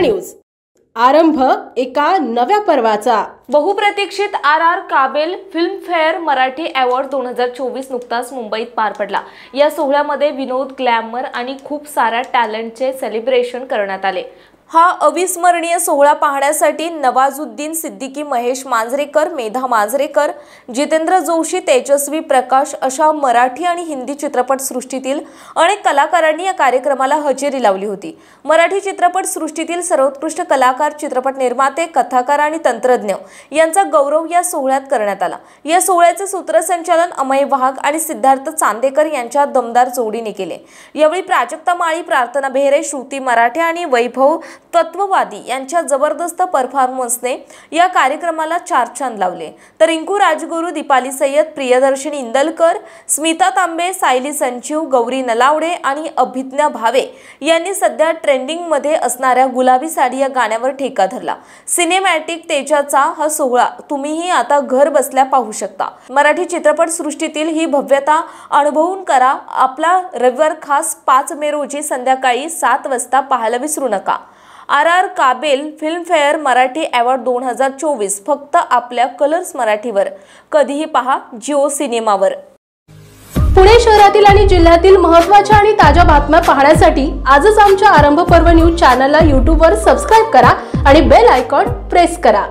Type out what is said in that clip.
News आरंभ एका नव्या पर्वाचा। बहुप्रतीक्षित RR काबिल फिल्मफेअर मराठी अवॉर्ड 2024 नुकताच मुंबईत पार पडला। या सोहळ्यामध्ये विनोद, ग्लॅमर आणि खूप साऱ्या टॅलेंटचे सेलिब्रेशन करण्यात आले। हा अविस्मरणीय सोहळा पाहण्यासाठी नवाजुद्दीन सिद्दीकी, महेश मांजरेकर, मेधा मांजरेकर, जितेंद्र जोशी, तेजस्वी प्रकाश अशा मराठी आणि हिंदी चित्रपट सृष्टीतील अनेक कलाकारांनी या कार्यक्रमाला हजेरी लावली होती। मराठी चित्रपट सृष्टीतील सर्वोत्कृष्ट कलाकार, चित्रपट निर्माते, कथाकार आणि तंत्रज्ञ यांचा गौरव या सोहळ्यात करण्यात आला। या सोहळ्याचे सूत्रसंचालन अमय वाघ आणि सिद्धार्थ चांदेकर यांच्या दमदार जोडीने केले। यावेळी प्राजक्ता माळी, प्रार्थना बेहरे, श्रुती मराठे आणि वैभव तत्ववादी यांच्या जबरदस्त परफॉर्मन्सने या कार्यक्रमाला चार चांद लावले। तर रिंकू राजगुरू, दीपाली सय्यद, प्रियदर्शनी इंदलकर, स्मिता तांबे, सायली संजीव, गौरी नलावडे आणि अभिज्ञा भावे यांनी सध्या ट्रेंडिंग मध्ये असणाऱ्या गुलाबी साडी या गाण्यावर ठेका धरला। सिनेमॅटिक तेजाचा हा सोहळा तुम्हीही आता घर बसल्या पाहू शकता। मराठी चित्रपट सृष्टीतील ही भव्यता अनुभवून करा। आपला रविवार खास 5 मे रोजी संध्याकाळी 7 वाजता पाहायला विसरू नका। RR काबिल फिल्मफेअर मराठी अवॉर्ड 2024 फक्त आपल्या कलर्स मराठीवर। कधीही पहा जिओ सिनेमावर। पुणे शहरातील आणि जिल्ह्यातील महत्त्वाच्या आणि ताज्या बातम्या पाहण्यासाठी आजच आमच्या आरंभ पर्व न्यूज चॅनलला YouTube वर सबस्क्राइब करा आणि बेल आयकॉन प्रेस करा।